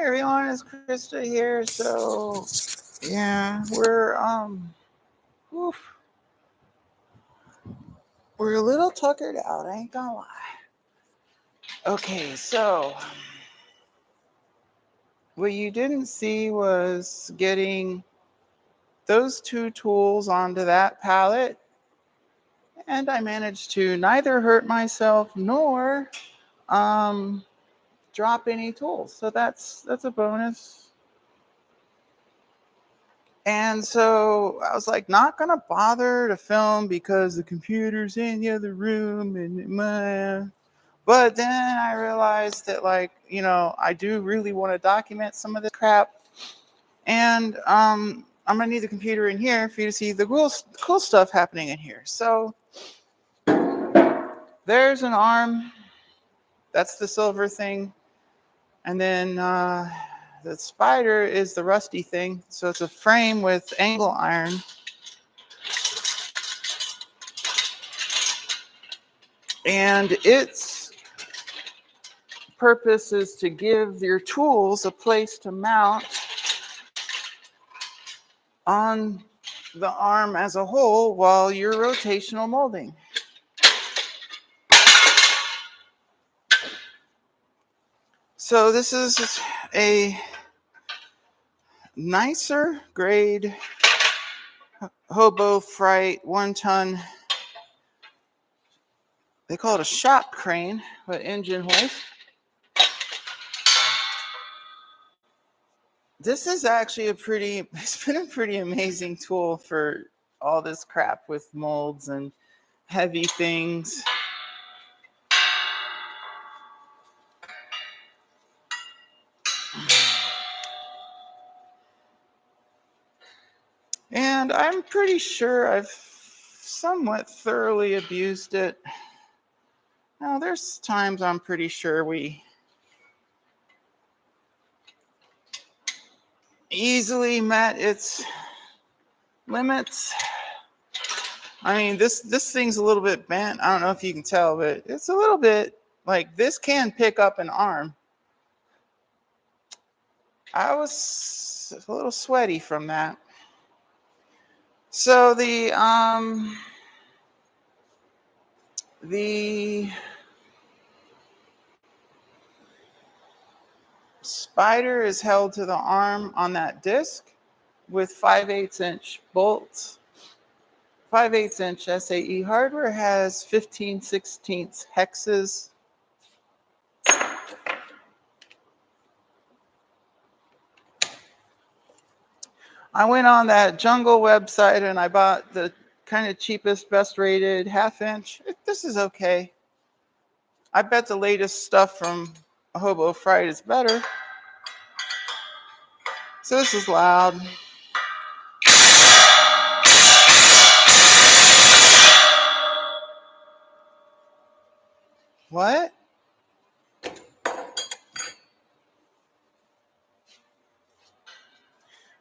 everyone, it's Krista here. So yeah, oof, we're a little tuckered out, I ain't gonna lie. Okay, so what you didn't see was getting those two tools onto that pallet, and I managed to neither hurt myself nor drop any tools. So that's a bonus. And so I was like, not gonna bother to film because the computer's in the other room and but then I realized that, like, I do really want to document some of the crap, and I'm gonna need the computer in here for you to see the cool stuff happening in here. So there's an arm, that's the silver thing, and then the spider is the rusty thing. So it's a frame with angle iron. And its purpose is to give your tools a place to mount on the arm as a whole while you're rotational molding. So this is a nicer grade hobo fright 1-ton. They call it a shop crane, but engine hoist. This is actually it's been a pretty amazing tool for all this crap with molds and heavy things. And I'm pretty sure I've somewhat thoroughly abused it. Now, there's times I'm pretty sure we easily met its limits. I mean, this thing's a little bit bent. I don't know if you can tell, but it's a little bit like this can pick up an arm. I was a little sweaty from that. So the spider is held to the arm on that disc with 5/8 inch bolts. 5/8 inch SAE hardware has 15/16 hexes. I went on that Jungle website and I bought the kind of cheapest, best rated 1/2 inch. This is okay. I bet the latest stuff from Hobo Fright is better. So this is loud. What?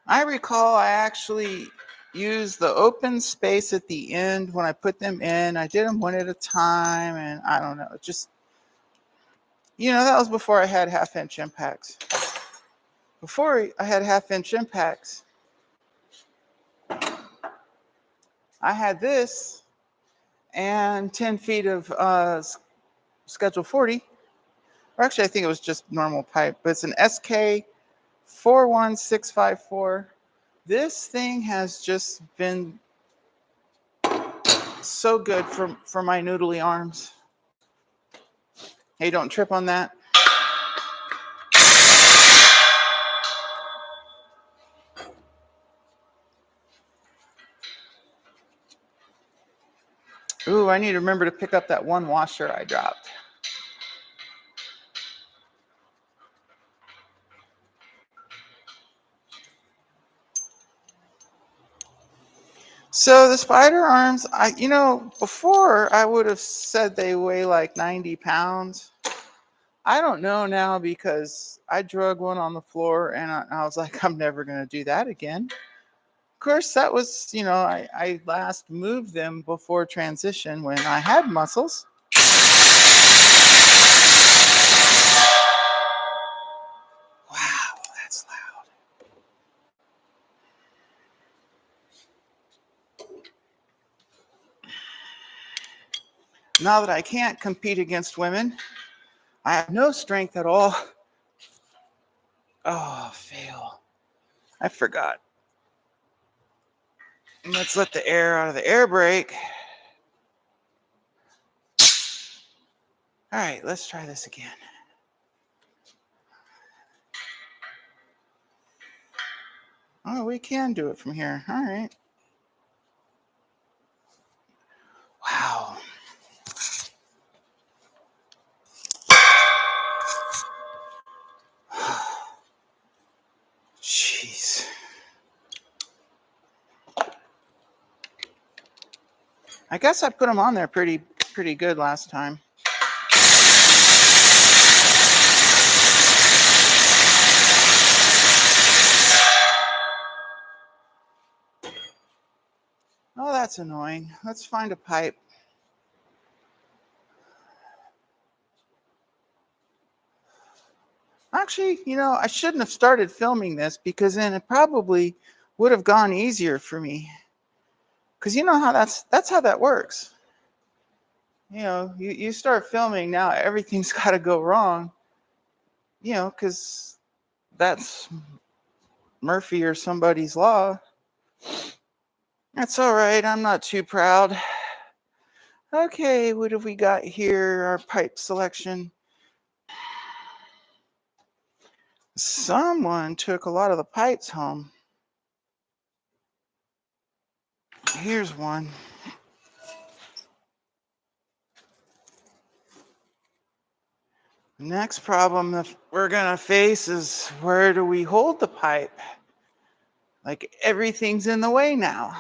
I recall I actually used the open space at the end when I put them in. I did them one at a time, and I don't know, just, that was before I had 1/2 inch impacts. Before I had 1/2 inch impacts, I had this and 10 feet of Schedule 40. Or actually, I think it was just normal pipe, but it's an SK 41654. This thing has just been so good for my noodly arms. Hey, don't trip on that. Ooh, I need to remember to pick up that one washer I dropped. So the spider arms, before I would have said they weigh like 90 pounds. I don't know now because I drug one on the floor and I was like, I'm never going to do that again. Of course, that was, I last moved them before transition when I had muscles. Wow. Now that I can't compete against women, I have no strength at all. Oh, fail. I forgot. Let's let the air out of the air brake. All right, let's try this again. Oh, we can do it from here. All right. Wow. Jeez. I guess I put them on there pretty good last time. Oh, that's annoying. Let's find a pipe. Actually, I shouldn't have started filming this because then it probably would have gone easier for me. Because you know how that's how that works. You start filming, now everything's got to go wrong. Because that's Murphy or somebody's law. That's all right. I'm not too proud. Okay, what have we got here? Our pipe selection. Someone took a lot of the pipes home. Here's one. The next problem that we're going to face is, where do we hold the pipe? Like, everything's in the way now.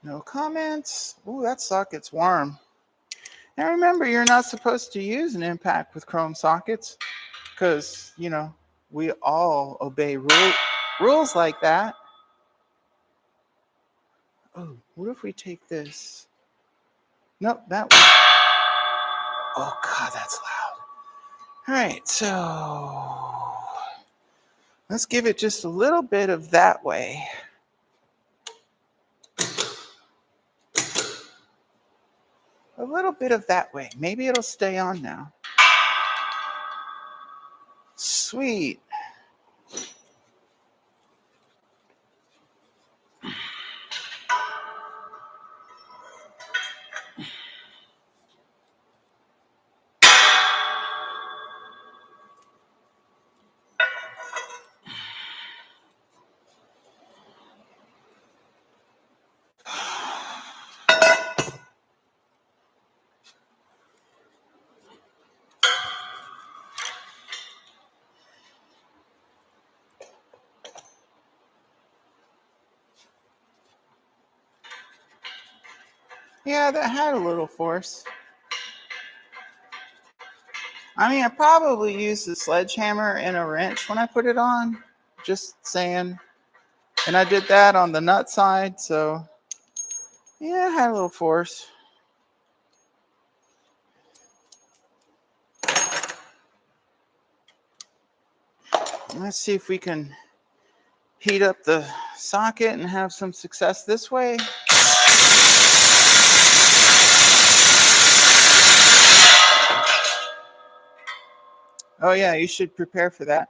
No comments. Ooh, that socket's warm. Now remember, you're not supposed to use an impact with chrome sockets because, we all obey rules like that. Oh, what if we take this? Nope, that one. Oh, God, that's loud. All right, so let's give it just a little bit of that way. A little bit of that way. Maybe it'll stay on now. Sweet. Yeah, that had a little force. I mean, I probably used a sledgehammer and a wrench when I put it on. Just saying. And I did that on the nut side, so yeah, it had a little force. Let's see if we can heat up the socket and have some success this way. Oh yeah, you should prepare for that.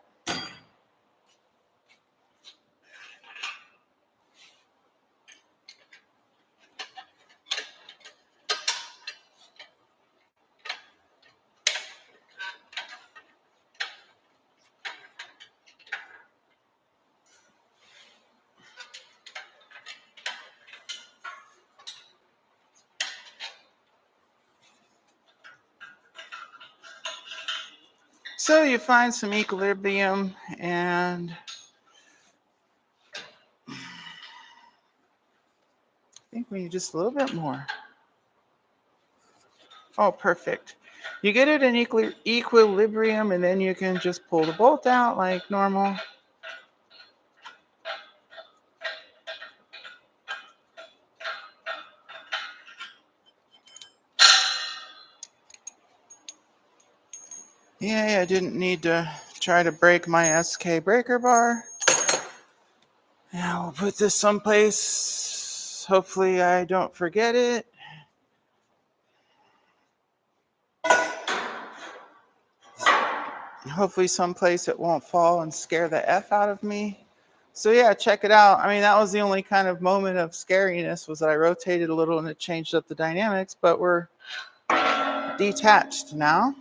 So you find some equilibrium, and I think we need just a little bit more. Oh, perfect. You get it in equilibrium, and then you can just pull the bolt out like normal. Yeah, I didn't need to try to break my SK breaker bar. Now we'll put this someplace. Hopefully I don't forget it. Hopefully someplace it won't fall and scare the F out of me. So yeah, check it out. I mean, that was the only kind of moment of scariness, was that I rotated a little and it changed up the dynamics, but we're detached now.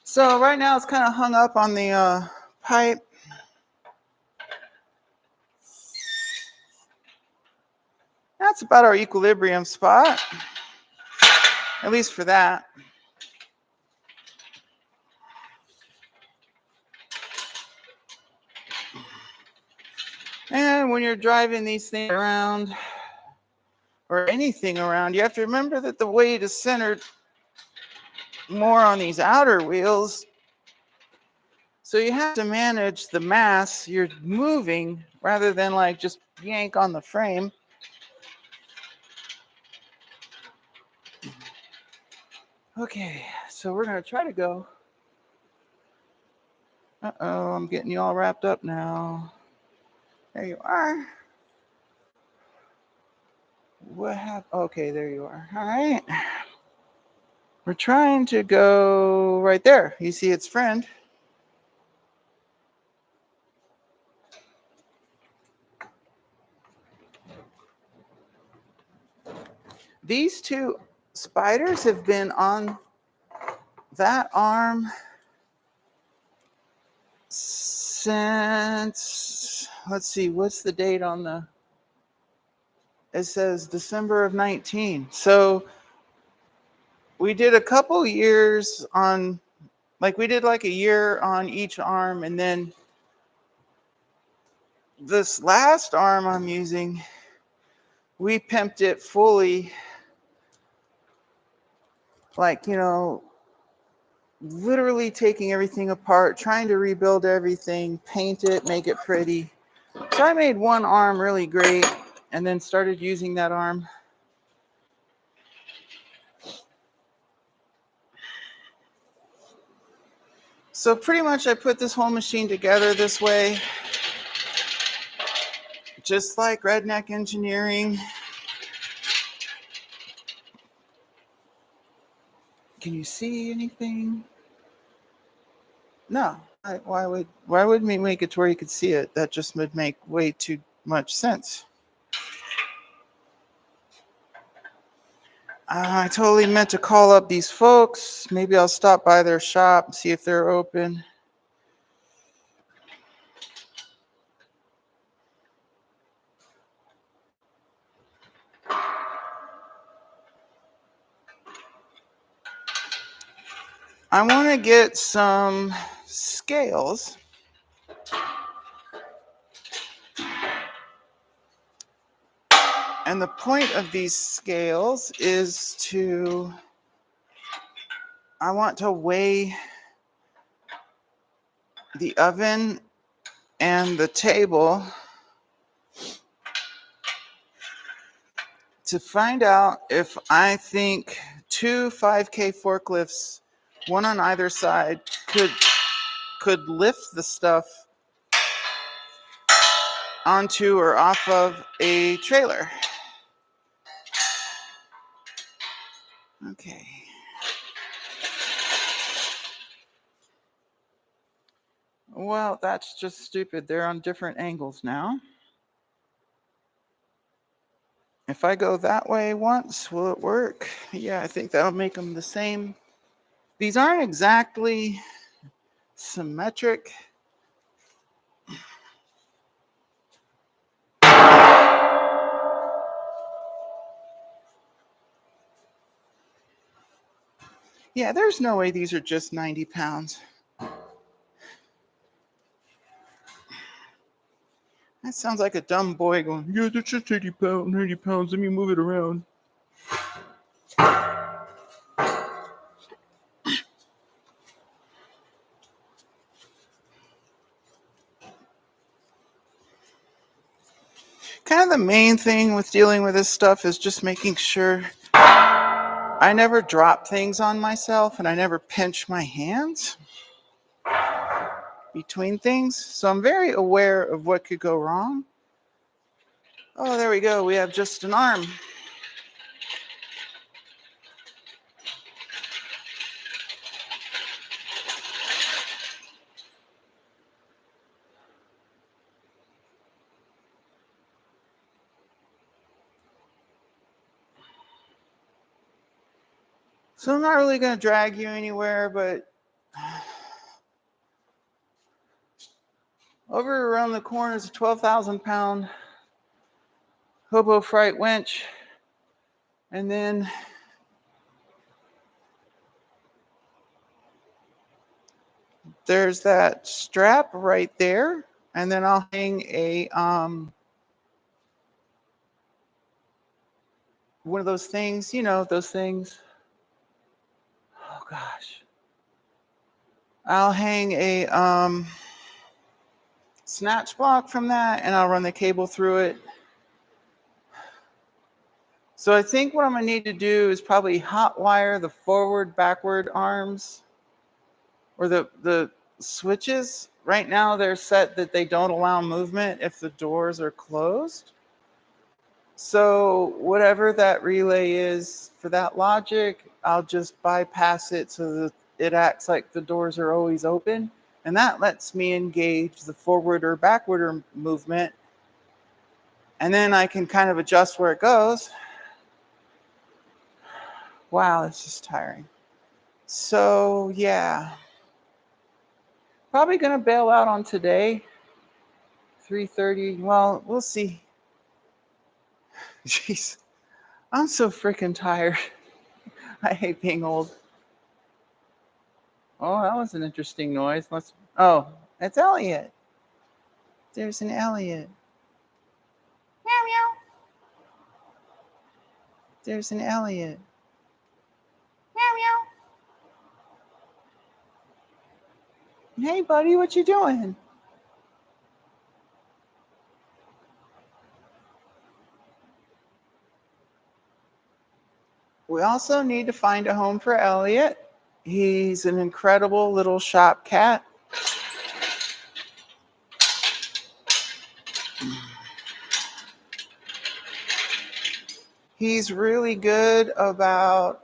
So right now it's kind of hung up on the pipe. That's about our equilibrium spot, at least for that. And when you're driving these things around, or anything around, you have to remember that the weight is centered more on these outer wheels. So you have to manage the mass you're moving rather than like just yank on the frame. Okay, so we're gonna try to go. Uh-oh, I'm getting you all wrapped up now. There you are. What happened? Okay, there you are. All right. We're trying to go right there. You see its friend. These two spiders have been on that arm since, let's see, what's the date on the, it says December of 19. So we did a couple years on, like we did like a year on each arm, and then this last arm I'm using, we pimped it fully, like, you know, literally taking everything apart, trying to rebuild everything, paint it, make it pretty. So I made one arm really great and then started using that arm. So pretty much I put this whole machine together this way, just like redneck engineering. Can you see anything? No. Why would we make it to where you could see it? That just would make way too much sense. I totally meant to call up these folks. Maybe I'll stop by their shop and see if they're open. I want to get some scales. And the point of these scales is I want to weigh the oven and the table to find out if I think two 5K forklifts, one on either side, could lift the stuff onto or off of a trailer. Okay. Well, that's just stupid. They're on different angles now. If I go that way once, will it work? Yeah, I think that'll make them the same. These aren't exactly symmetric. Yeah, there's no way these are just 90 pounds. That sounds like a dumb boy going, yeah, that's just 80 pounds, 90 pounds, let me move it around. Kind of the main thing with dealing with this stuff is just making sure I never drop things on myself and I never pinch my hands between things. So I'm very aware of what could go wrong. Oh, there we go. We have just an arm. So I'm not really going to drag you anywhere, but over around the corner is a 12,000-pound hobo fright winch. And then there's that strap right there. And then I'll hang a one of those things, you know, those things. Oh gosh. I'll hang a snatch block from that and I'll run the cable through it. So I think what I'm gonna need to do is probably hot wire the forward, backward arms or the switches. Right now they're set that they don't allow movement if the doors are closed. So whatever that relay is for that logic, I'll just bypass it so that it acts like the doors are always open. And that lets me engage the forward or backward movement. And then I can kind of adjust where it goes. Wow, it's just tiring. So yeah, probably gonna bail out on today. 3:30. Well, we'll see. Jeez, I'm so freaking tired. I hate being old. Oh, that was an interesting noise. Oh, it's Elliot. There's an Elliot. Meow meow. There's an Elliot. Meow meow. Hey, buddy, what you doing? We also need to find a home for Elliot. He's an incredible little shop cat. He's really good about,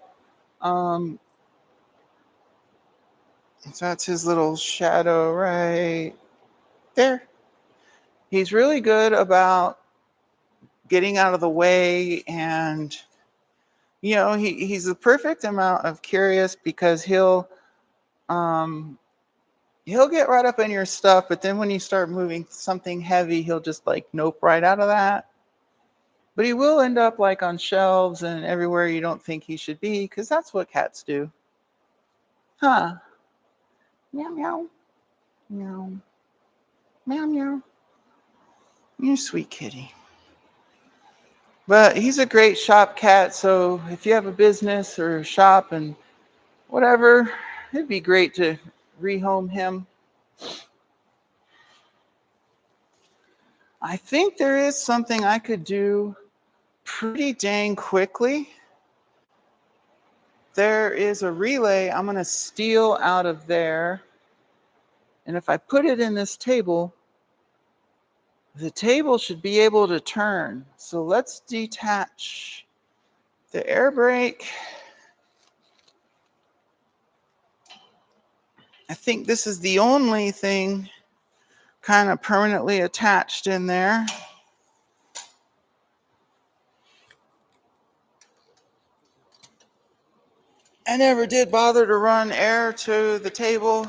that's his little shadow right there. He's really good about getting out of the way and, you know, he's the perfect amount of curious because he'll get right up in your stuff, but then when you start moving something heavy, he'll just like nope right out of that. But he will end up like on shelves and everywhere you don't think he should be, because that's what cats do. Huh. Meow meow. Meow. Meow meow. You're a sweet kitty. But he's a great shop cat, so if you have a business or a shop and whatever, it'd be great to rehome him. I think there is something I could do pretty dang quickly. There is a relay I'm going to steal out of there. And if I put it in this table, the table should be able to turn. So let's detach the air brake. I think this is the only thing kind of permanently attached in there. I never did bother to run air to the table.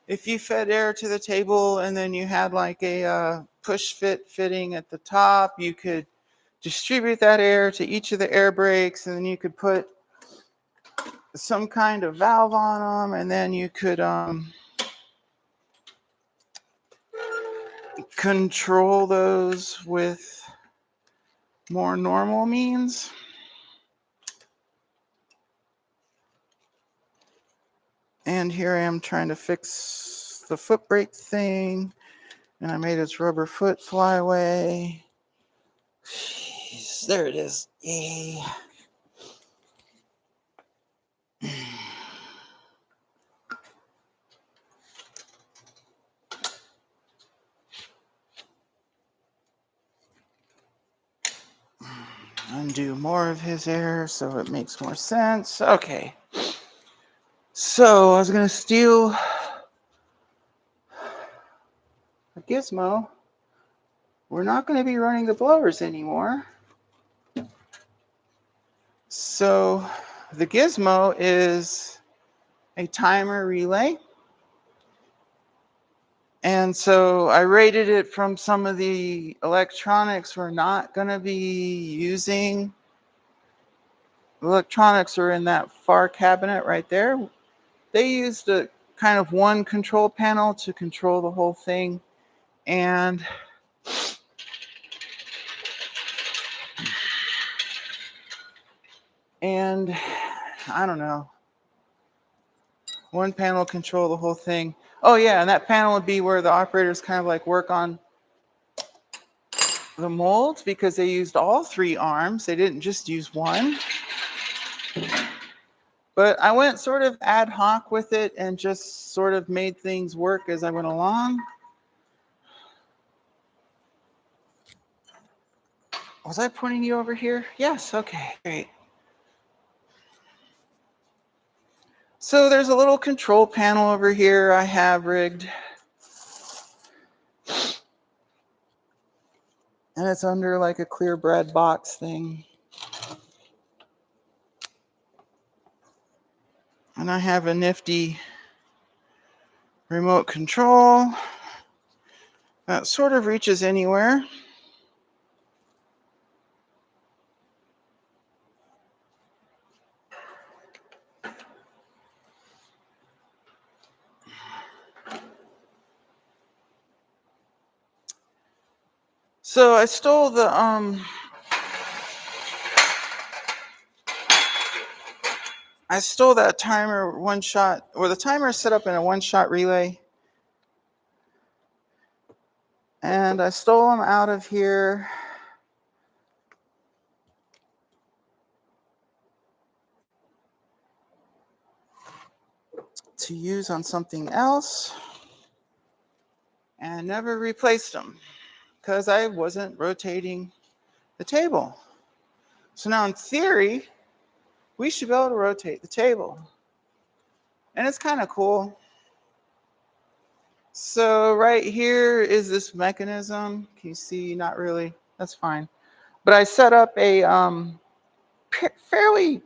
If you fed air to the table and then you had like a push fit fitting at the top, you could distribute that air to each of the air brakes, and then you could put some kind of valve on them, and then you could control those with more normal means. And here I am trying to fix the foot brake thing, and I made its rubber foot fly away. Jeez, there it is. Yay. Undo more of his error so it makes more sense. Okay. So I was going to steal a gizmo. We're not going to be running the blowers anymore. So the gizmo is a timer relay. And so I rated it from some of the electronics we're not going to be using. Electronics are in that far cabinet right there. They used a kind of one control panel to control the whole thing. And I don't know. One panel control the whole thing. Oh yeah, and that panel would be where the operators kind of like work on the molds because they used all 3 arms. They didn't just use one. But I went sort of ad hoc with it and just sort of made things work as I went along. Was I pointing you over here? Yes, okay, great. So there's a little control panel over here I have rigged. And it's under like a clear bread box thing. And I have a nifty remote control that sort of reaches anywhere. So I stole the I stole that timer one shot, or the timer is set up in a one-shot relay. And I stole them out of here. To use on something else. And never replaced them because I wasn't rotating the table. So now in theory, we should be able to rotate the table. And it's kind of cool. So right here is this mechanism. Can you see? Not really. That's fine. But I set up a fairly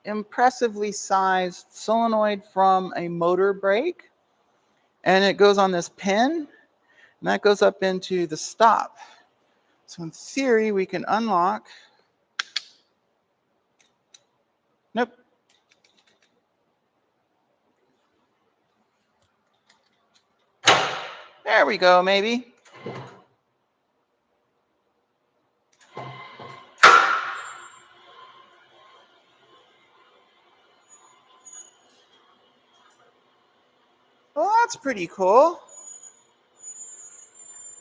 impressively sized solenoid from a motor brake. And it goes on this pin. And that goes up into the stop. So in theory, we can unlock. Nope. There we go, maybe. Well, that's pretty cool.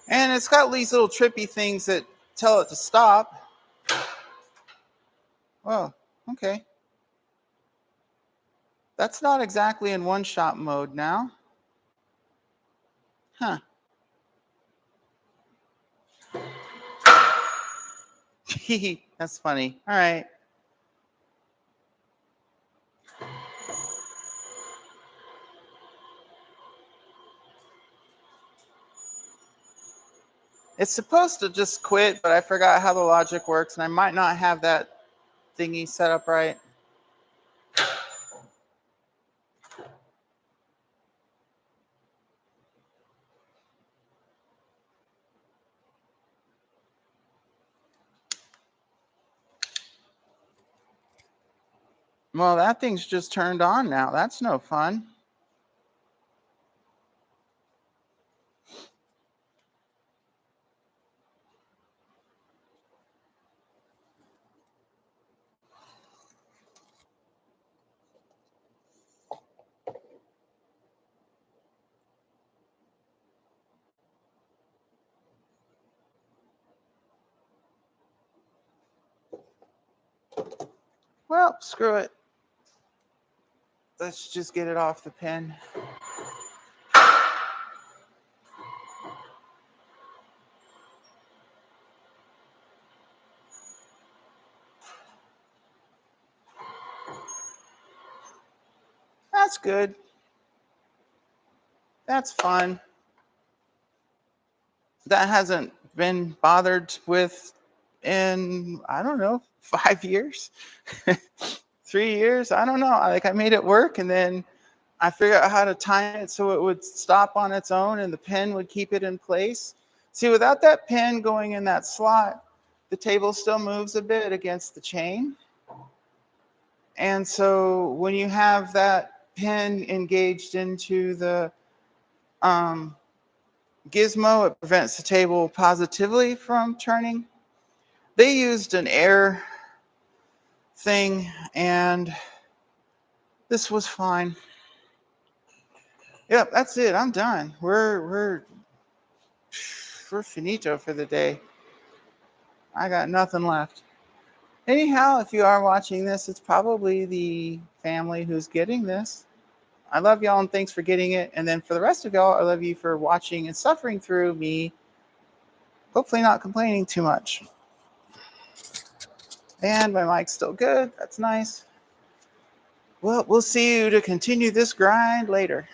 And it's got these little trippy things that tell it to stop. Oh, okay. That's not exactly in one-shot mode now. Huh. That's funny. All right. It's supposed to just quit, but I forgot how the logic works, and I might not have that thingy set up right. Well, that thing's just turned on now. That's no fun. Well, screw it. Let's just get it off the pin. That's good. That's fun. That hasn't been bothered with in, I don't know, 5 years, 3 years. I don't know. Like I made it work, and then I figured out how to time it so it would stop on its own and the pin would keep it in place. See, without that pin going in that slot, the table still moves a bit against the chain. And so when you have that pin engaged into the gizmo, it prevents the table positively from turning. They used an air thing, and this was fine. Yep, that's it. I'm done. We're finito for the day. I got nothing left. Anyhow, if you are watching this, it's probably the family who's getting this. I love y'all and thanks for getting it. And then for the rest of y'all, I love you for watching and suffering through me, hopefully not complaining too much. And my mic's still good. That's nice. Well, we'll see you to continue this grind later.